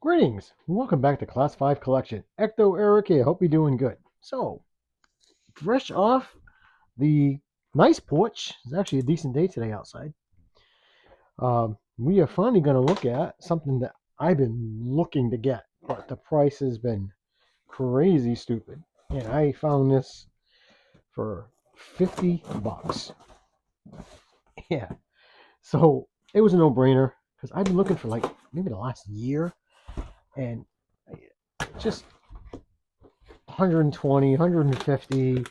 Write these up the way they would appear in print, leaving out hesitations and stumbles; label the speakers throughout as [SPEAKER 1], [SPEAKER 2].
[SPEAKER 1] Greetings, welcome back to Class 5 Collection. Ecto Eric here, hope you're doing good. So, fresh off the nice porch, it's actually a decent day today outside. We are finally going to look at something that I've been looking to get, but the price has been crazy stupid. And I found this for 50 bucks. Yeah, so it was a no brainer because I've been looking for like maybe the last year and just 120, 150.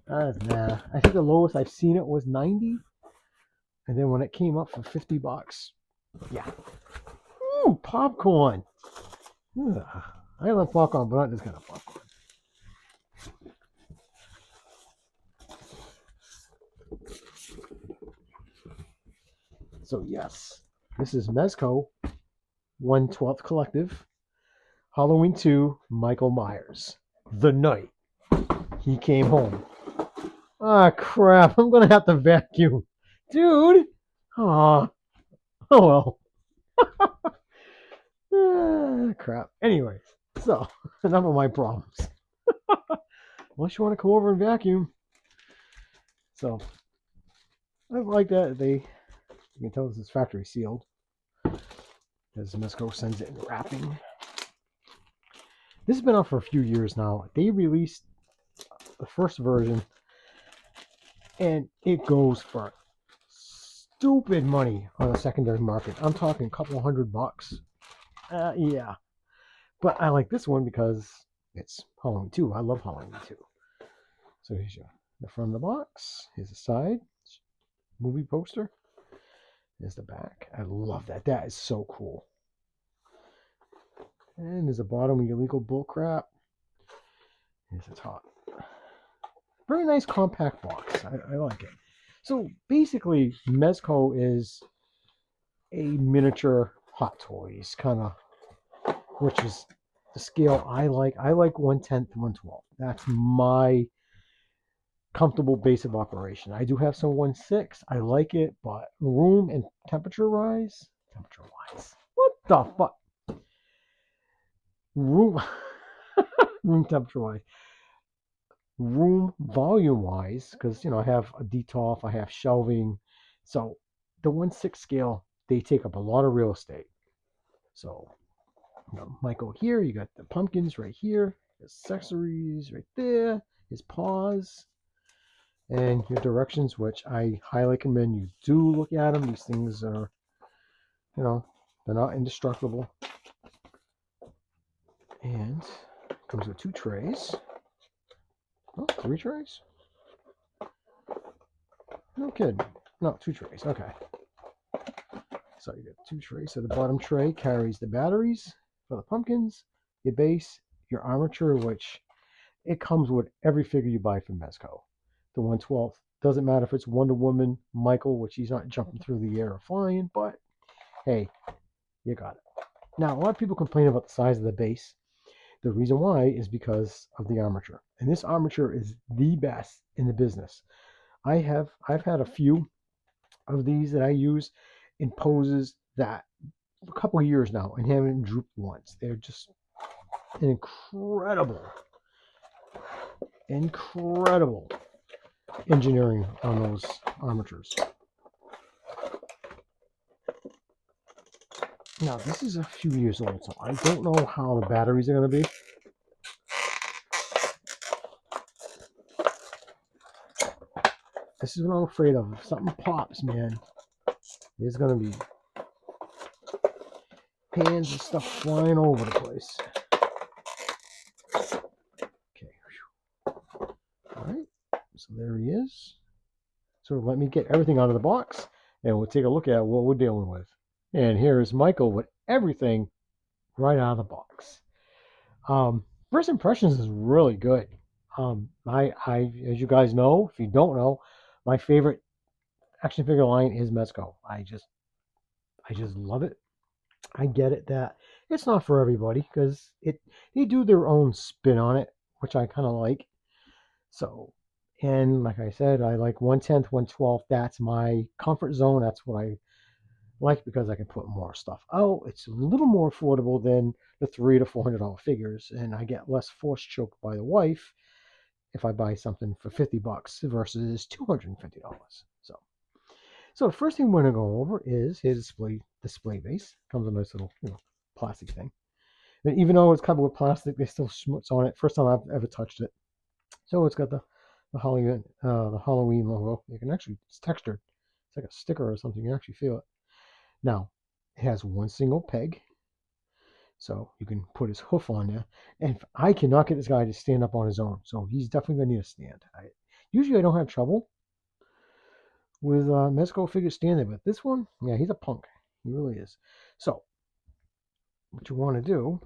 [SPEAKER 1] Nah. I think the lowest I've seen it was 90. And then when it came up for 50 bucks, yeah. Ooh, popcorn. Ugh. I love popcorn, but not this kind of popcorn. So, yes, this is Mezco 1/12th Collective. Halloween 2, Michael Myers. The night he came home. Ah, crap. I'm going to have to vacuum. Dude. Aw. Oh, well. Ah, crap. Anyways, so enough of my problems. Unless you want to come over and vacuum. So I like that you can tell this is factory sealed because Mezco sends it in wrapping. This has been out for a few years now. They released the first version and it goes for stupid money on the secondary market. I'm talking a couple $100. Yeah. But I like this one because it's Halloween 2. I love Halloween 2. So here's the front of the box. Here's the side. Movie poster. There's the back. I love that. That is so cool. And there's the bottom of your legal bull crap. Here's the top. Very nice compact box. I like it. So basically, Mezco is a miniature Hot Toys kind of, which is the scale I like. I like 1/10, 1/12. That's my comfortable base of operation. I do have some 1/6. I like it, but room and temperature wise, what the fuck? Room, room temperature wise, room volume wise, because I have a DTOF, I have shelving, so the 1/6 scale they take up a lot of real estate. So Michael here, you got the pumpkins right here, accessories right there, his paws, and your directions, which I highly recommend you do look at them. These things are, they're not indestructible. And comes with 2 trays. Oh, 3 trays? No kidding. No, 2 trays. Okay. So you get 2 trays. So the bottom tray carries the batteries for the pumpkins, your base, your armature, which it comes with every figure you buy from Mezco. The 1/12 doesn't matter if it's Wonder Woman, Michael, which he's not jumping through the air or flying, but hey, you got it. Now, a lot of people complain about the size of the base. The reason why is because of the armature. And this armature is the best in the business. I've had a few of these that I use in poses that a couple of years now and haven't drooped once. They're just an incredible engineering on those armatures. Now this is a few years old, so I don't know how the batteries are going to be. This is what I'm afraid of. If something pops, man, there's going to be pans and stuff flying over the place. Okay. All right. So there he is. So let me get everything out of the box, and we'll take a look at what we're dealing with. And here's Michael with everything right out of the box. First impressions is really good. As you guys know, if you don't know, my favorite action figure line is Mezco. I just love it. I get it that it's not for everybody because they do their own spin on it, which I kind of like. So, and like I said, I like 1/10, 1/12. That's my comfort zone. That's what I like because I can put more stuff out. It's a little more affordable than the $300 to $400 figures, and I get less force choked by the wife if I buy something for $50 versus $250. So the first thing we're gonna go over is his display base. Comes with a nice little plastic thing. And even though it's covered with plastic, there's still schmutz on it. First time I've ever touched it. So it's got the Halloween logo. You can actually, it's textured. It's like a sticker or something. You can actually feel it. Now, it has one single peg, so you can put his hoof on there. And I cannot get this guy to stand up on his own, so he's definitely gonna need a stand. Usually I don't have trouble with Mezco figures standing, but this one, yeah, he's a punk. He really is. So what you want to do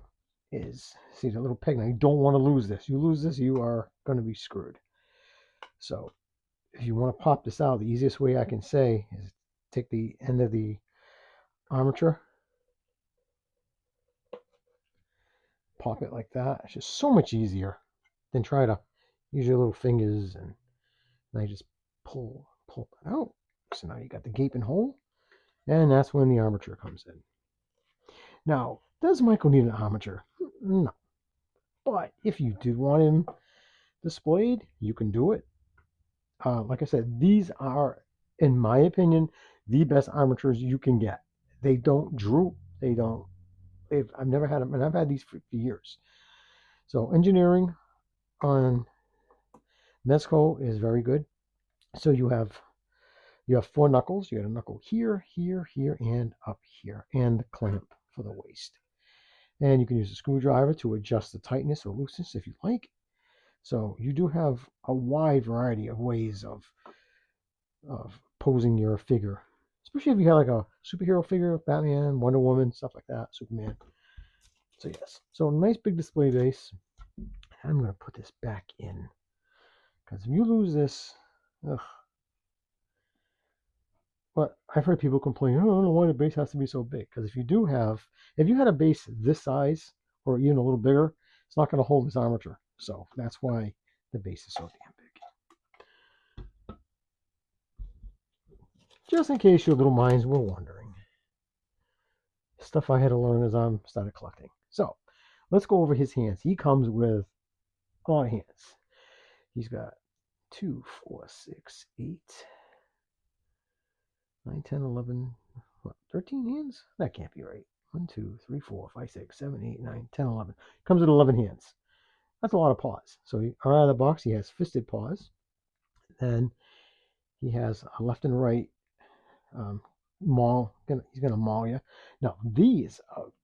[SPEAKER 1] is see the little peg. Now you don't want to lose this. You lose this, you are going to be screwed. So if you want to pop this out, the easiest way I can say is take the end of the armature, pop it like that. It's just so much easier than try to use your little fingers, and I just pull it out. So now you got the gaping hole, and that's when the armature comes in. Now, does Michael need an armature? No. But if you did want him displayed, you can do it. Like I said, these are, in my opinion, the best armatures you can get. They don't droop. They don't. I've never had them, and I've had these for years. So engineering on Mezco is very good. So you have 4 knuckles. You got a knuckle here, here, here, and up here, and the clamp for the waist. And you can use a screwdriver to adjust the tightness or looseness if you like. So you do have a wide variety of ways of posing your figure, especially if you have like a superhero figure, Batman, Wonder Woman, stuff like that, Superman. So yes, so nice big display base. I'm gonna put this back in because if you lose this, ugh. But I've heard people complain, oh, I don't know why the base has to be so big. Because if you had a base this size or even a little bigger, it's not going to hold this armature. So that's why the base is so damn big. Just in case your little minds were wondering. Stuff I had to learn as I started collecting. So let's go over his hands. He comes with a lot of hands. He's got 2, 4, 6, 8, 9, 10, 11, 13 hands? That can't be right. 1, 2, 3, 4, 5, 6, 7, 8, 9, 10, 11. Comes with 11 hands. That's a lot of paws. So out of the box, he has fisted paws. Then he has a left and right maul. He's going to maul you. Now, these,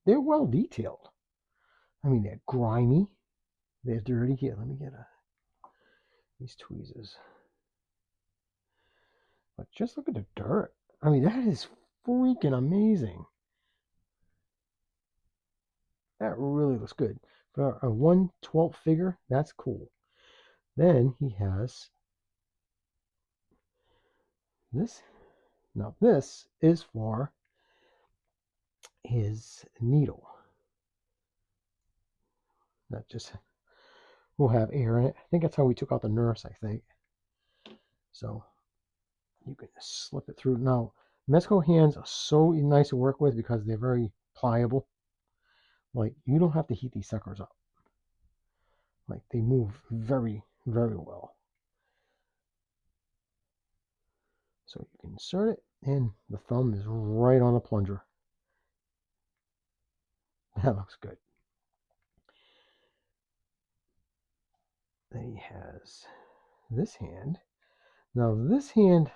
[SPEAKER 1] they're well detailed. I mean, they're grimy. They're dirty. Here, let me get these tweezers. But just look at the dirt. I mean, that is freaking amazing. That really looks good. For a 1/12 figure, that's cool. Then he has this. Now this is for his needle. That just will have air in it. I think that's how we took out the nurse, I think. So you can slip it through. Now, Mezco hands are so nice to work with because they're very pliable. Like, you don't have to heat these suckers up. Like, they move very, very well. So you can insert it, and the thumb is right on the plunger. That looks good. Then he has this hand. Now this hand,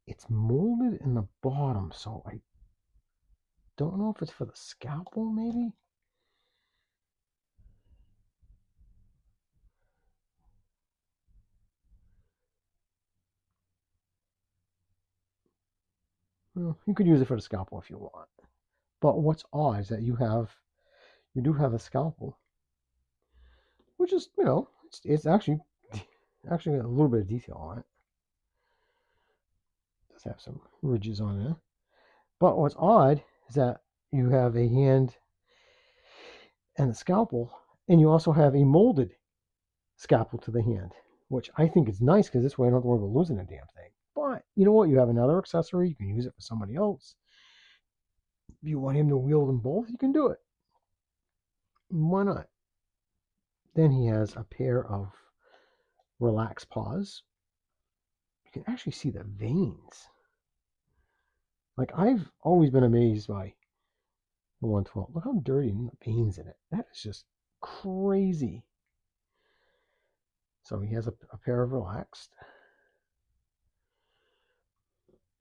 [SPEAKER 1] it's molded in the bottom, so I don't know if it's for the scalpel, maybe? Well, you could use it for the scalpel if you want. But what's odd is that you do have a scalpel, which is, it's actually a little bit of detail on it. It does have some ridges on it. But what's odd is that you have a hand and a scalpel, and you also have a molded scalpel to the hand, which I think is nice because this way I don't have to worry about losing a damn thing. But you know what? You have another accessory. You can use it for somebody else. If you want him to wield them both, you can do it. Why not? Then he has a pair of relaxed paws. You can actually see the veins. Like, I've always been amazed by the 112. Look how dirty and the veins in it. That is just crazy. So he has a pair of relaxed,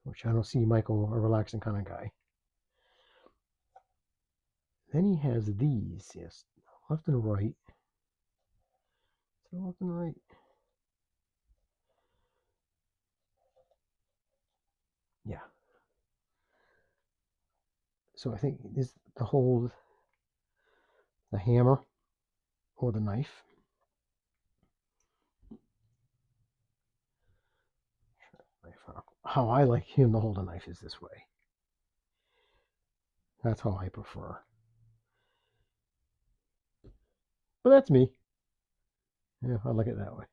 [SPEAKER 1] which I don't see Michael a relaxing kind of guy. Then he has these, yes, left and right. So left and right. Yeah. So I think this to hold the hammer or the knife. How I like him to hold a knife is this way. That's how I prefer. But that's me. Yeah, I like it that way.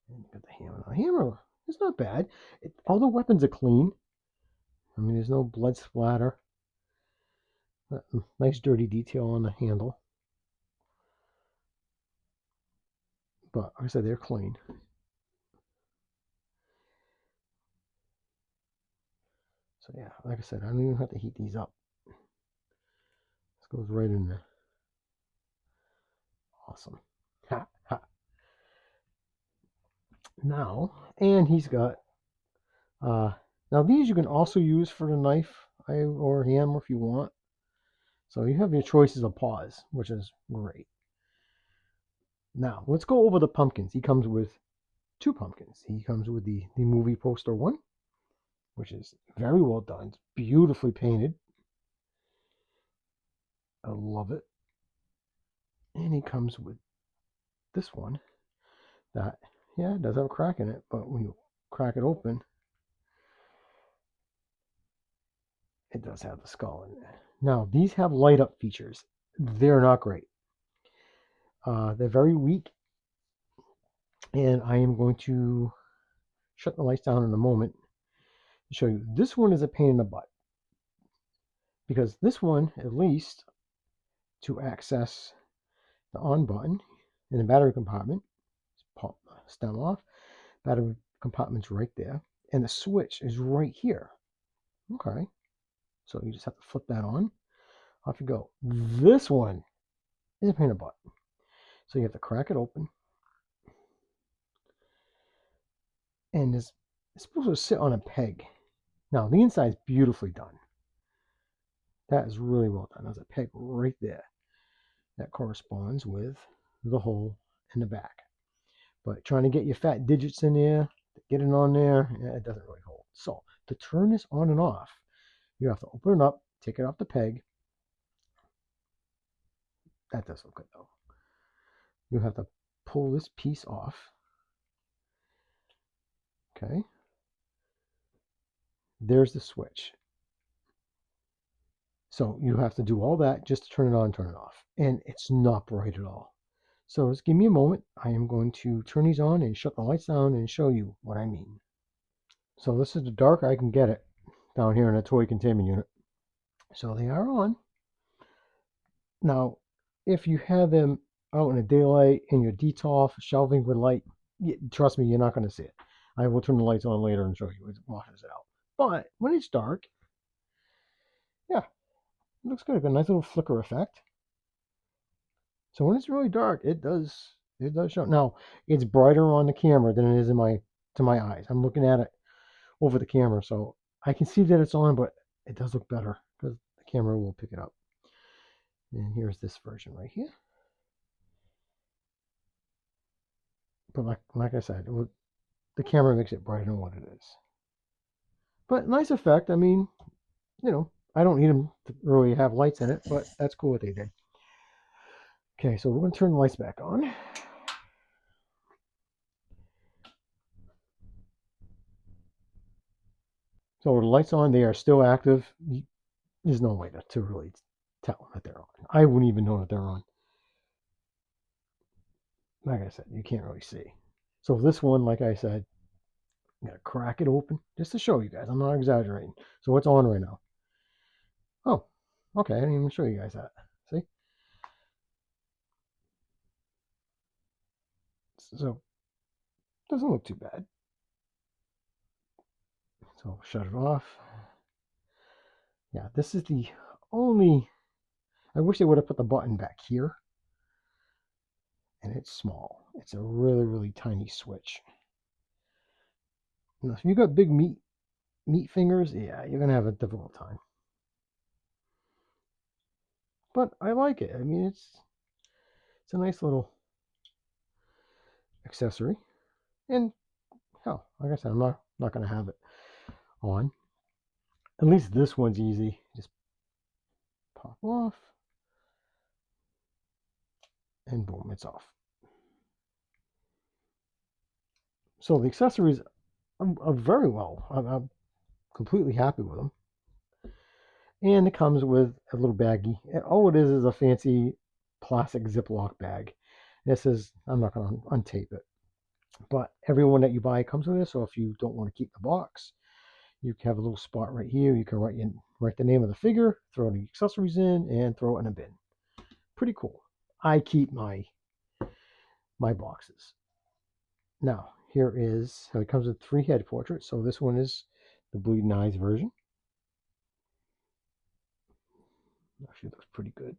[SPEAKER 1] And you got the hammer. The hammer is not bad. All the weapons are clean. I mean, there's no blood splatter. Nice dirty detail on the handle. But like I said, they're clean. So yeah, like I said, I don't even have to heat these up. This goes right in there. Awesome. Ha, ha. Now, and he's got, now these you can also use for the knife or hammer if you want. So you have your choices of paws, which is great. Now, let's go over the pumpkins. He comes with two pumpkins. He comes with the movie poster one, which is very well done. It's beautifully painted. I love it. And he comes with this one that, yeah, it does have a crack in it, but when you crack it open, it does have the skull in there. Now, these have light up features. They're not great. They're very weak, and I am going to shut the lights down in a moment to show you. This one is a pain in the butt, because this one, at least, to access the on button in the battery compartment, pop the stem off, battery compartment's right there, and the switch is right here. Okay, so you just have to flip that on. Off you go. This one is a pain in the butt. So you have to crack it open, and it's supposed to sit on a peg. Now the inside is beautifully done. That is really well done. There's a peg right there that corresponds with the hole in the back. But trying to get your fat digits in there, get it on there, it doesn't really hold. So to turn this on and off, you have to open it up, take it off the peg. That does look good though. You have to pull this piece off. Okay. There's the switch. So you have to do all that just to turn it on and turn it off. And it's not bright at all. So just give me a moment. I am going to turn these on and shut the lights down and show you what I mean. So this is the dark I can get it down here in a toy containment unit. So they are on. Now, if you have them out in the daylight and your DTOF shelving with light, trust me, you're not going to see it. I will turn the lights on later and show you. It washes it out. But when it's dark, yeah, it looks good. Got a nice little flicker effect. So when it's really dark, it does show. Now it's brighter on the camera than it is to my eyes. I'm looking at it over the camera, so I can see that it's on, but it does look better because the camera will pick it up. And here's this version right here. But like I said, the camera makes it brighter than what it is. But nice effect. I mean, I don't need them to really have lights in it, but that's cool what they did. Okay, so we're going to turn the lights back on. So the lights on, they are still active. There's no way to really tell that they're on. I wouldn't even know that they're on. like I said, you can't really see. So this one, like I said, I'm gonna crack it open just to show you guys. I'm not exaggerating. So it's on right now. Oh, okay. I didn't even show you guys that. See? So doesn't look too bad. So I'll shut it off. Yeah, this is the only. I wish they would have put the button back here. And it's small. It's a really, really tiny switch. Now, if you got big meat fingers, yeah, you're gonna have a difficult time. But I like it. I mean, it's a nice little accessory. And hell, like I said, I'm not gonna have it on. At least this one's easy. Just pop off, and boom, it's off. So the accessories are very well. I'm completely happy with them. And it comes with a little baggie. All it is a fancy plastic Ziploc bag. This is, I'm not going to untape it, but every one that you buy comes with it. So if you don't want to keep the box, you can have a little spot right here. You can write the name of the figure, throw the accessories in, and throw it in a bin. Pretty cool. I keep my boxes. Now, here is, so it comes with 3 head portraits. So this one is the Bleeding Eyes version. Actually looks pretty good.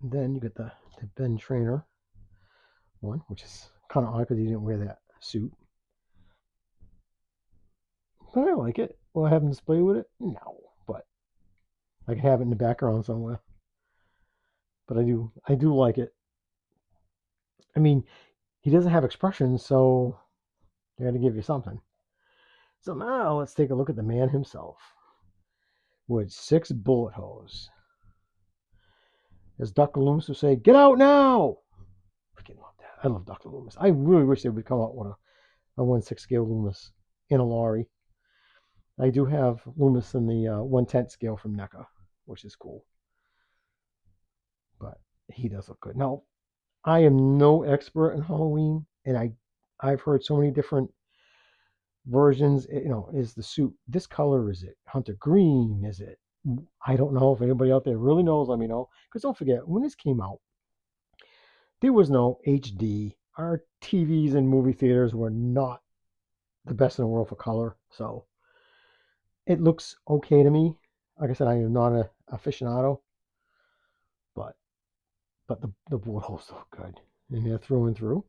[SPEAKER 1] Then you get the Ben Trainer one, which is kind of odd because he didn't wear that suit. But I like it. Will I have him display with it? No, but I can have it in the background somewhere. But I do like it. I mean, he doesn't have expressions, so I got to give you something. So now let's take a look at the man himself with 6 bullet holes. As Dr. Loomis would say, "Get out now!" Freaking love that. I love Dr. Loomis. I really wish they would come out with a 1/6 scale Loomis in a lorry. I do have Loomis in the 1/10 scale from NECA, which is cool. But he does look good. Now, I am no expert in Halloween, and I've heard so many different versions. Is the suit this color? Is it hunter green? Is it? I don't know. If anybody out there really knows, let me know. Because don't forget, when this came out, there was no HD. Our TVs and movie theaters were not the best in the world for color, so it looks okay to me. Like I said, I am not an aficionado, but the bullet holes look good, and they're through and through,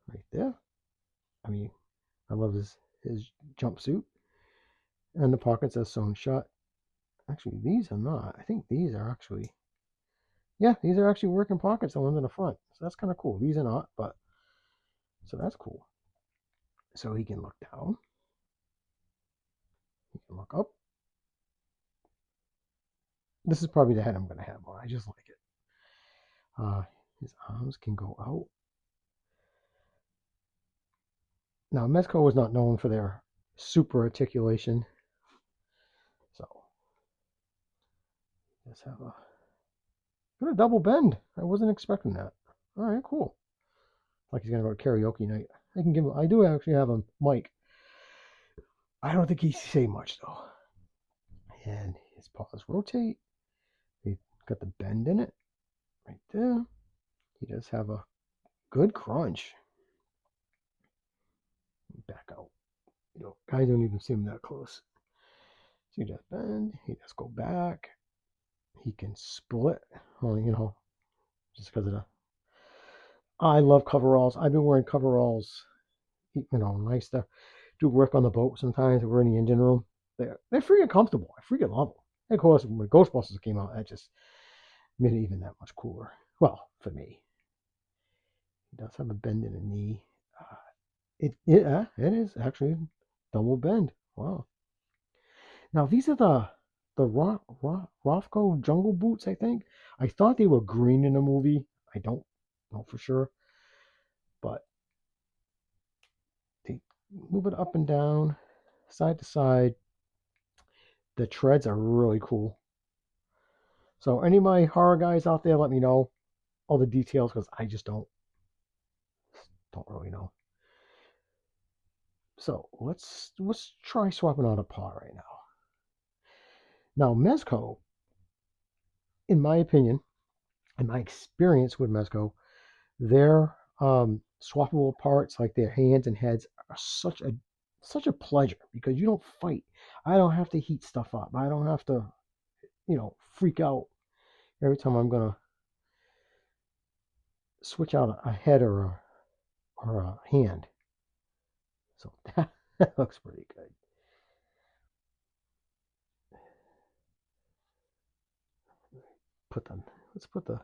[SPEAKER 1] right there. I mean, I love his jumpsuit, and the pockets are sewn shut. Actually, these are not. I think these are actually, yeah, these are actually working pockets. The ones in the front, so that's kind of cool. These are not, but so that's cool. So he can look down, he can look up. This is probably the head I'm gonna have on. I just like it. His arms can go out. Now, Mezco was not known for their super articulation, so let's have a double bend. I wasn't expecting that. All right, cool. Like he's gonna go to karaoke night. I can give him. I do actually have a mic. I don't think he say much though. And his paws rotate. He got the bend in it right there. He does have a good crunch. Back out. I don't even see him that close. So he does bend. He does go back. He can split. Well, just because of the. I love coveralls. I've been wearing coveralls. Nice to do work on the boat sometimes. We're in the engine room. They're freaking comfortable. I freaking love them. And of course, when Ghostbusters came out, that just made it even that much cooler. Well, for me, he does have a bend in the knee. It is actually double bend. Wow. Now these are the Rothko jungle boots. I think I thought they were green in the movie. I don't know for sure, but they move it up and down, side to side. The treads are really cool. So any of my horror guys out there, let me know all the details because I just don't really know. So let's try swapping out a pot right now. Now Mezco, in my opinion, in my experience with Mezco, their swappable parts like their hands and heads are such a pleasure because you don't fight. I don't have to heat stuff up. I don't have to, freak out every time I'm gonna switch out a head or a hand. So that looks pretty good. Let's put the,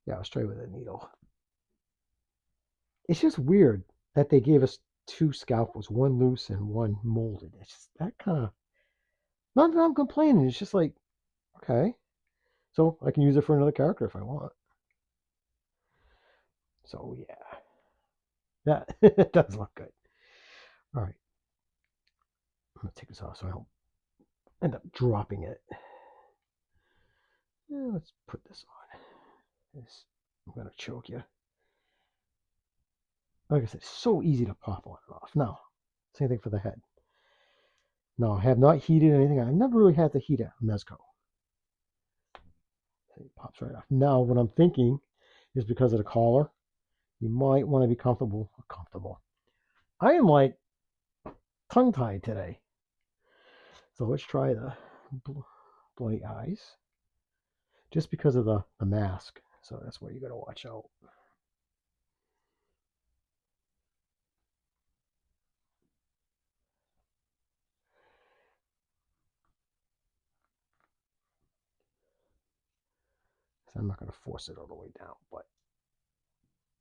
[SPEAKER 1] yeah, I'll straight with a needle. It's just weird that they gave us two scalpels, one loose and one molded. It's just that kind of, not that I'm complaining. It's just like, okay, so I can use it for another character if I want. So yeah, that does look good. All right, I'm gonna take this off so I don't end up dropping it. Yeah, let's put this on. I'm gonna choke you. Like I said, it's so easy to pop on and off. Now, same thing for the head. No, I have not heated anything. I've never really had to heat a Mezco. It pops right off. Now, what I'm thinking is because of the collar, you might want to be comfortable. I am like tongue-tied today. So let's try the bloody eyes. Just because of the mask. So that's where you got to watch out. So I'm not going to force it all the way down, but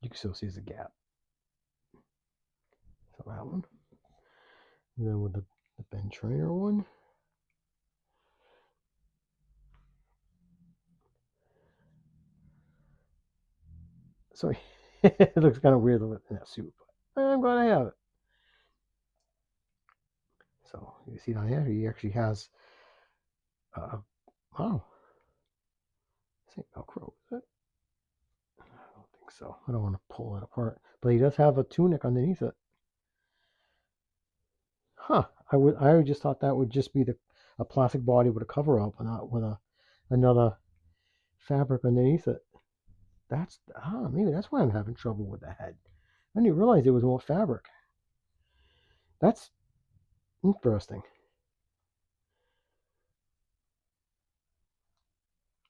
[SPEAKER 1] you can still see the gap. So that one. And then with the Ben Trainer one. So it looks kind of weird in that suit, but I'm glad I have it. So you see down here, he actually has, wow, this ain't Velcro, is it? I don't think so. I don't want to pull it apart, but he does have a tunic underneath it. Huh? I just thought that would just be a plastic body with a cover up, and not with another fabric underneath it. Maybe that's why I'm having trouble with the head. I didn't realize there was more fabric. That's interesting.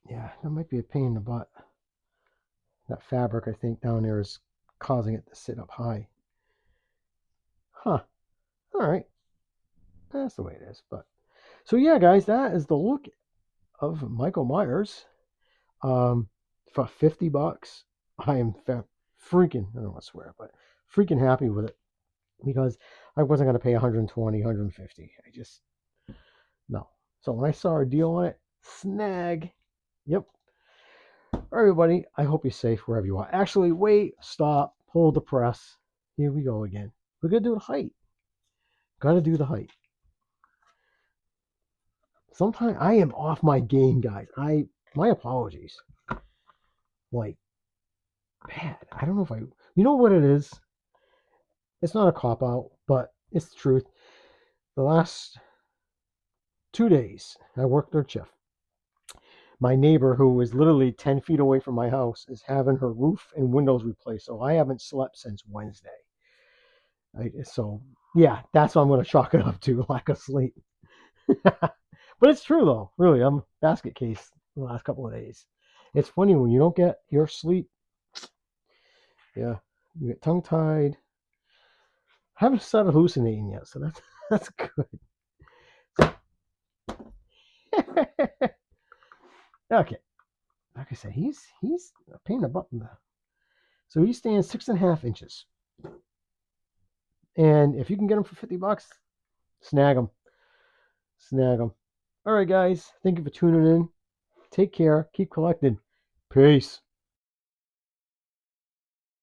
[SPEAKER 1] Yeah, that might be a pain in the butt. That fabric, I think, down there is causing it to sit up high. Huh. All right. That's the way it is. But so yeah, guys, that is the look of Michael Myers. For $50, I am freaking, I don't want to swear, but freaking happy with it because I wasn't going to pay 120, 150. I just, no. So when I saw a deal on it, snag. Yep. Everybody, I hope you're safe wherever you are. Actually, wait, stop, hold the press. Here we go again. We're going to do the height. Got to do the height. Sometimes I am off my game, guys. My apologies. Like, bad. I don't know if you know what it is? It's not a cop out, but it's the truth. The last 2 days, I worked third shift. My neighbor, who is literally 10 feet away from my house, is having her roof and windows replaced. So I haven't slept since Wednesday. So, yeah, that's what I'm going to chalk it up to, lack of sleep. But it's true, though. Really, I'm basket case the last couple of days. It's funny when you don't get your sleep. Yeah, you get tongue-tied. I haven't started hallucinating yet, so that's good. Okay, like I said, he's a pain in the butt. So he stands 6.5 inches, and if you can get him for $50, snag him. All right, guys, thank you for tuning in. Take care. Keep collecting. Peace.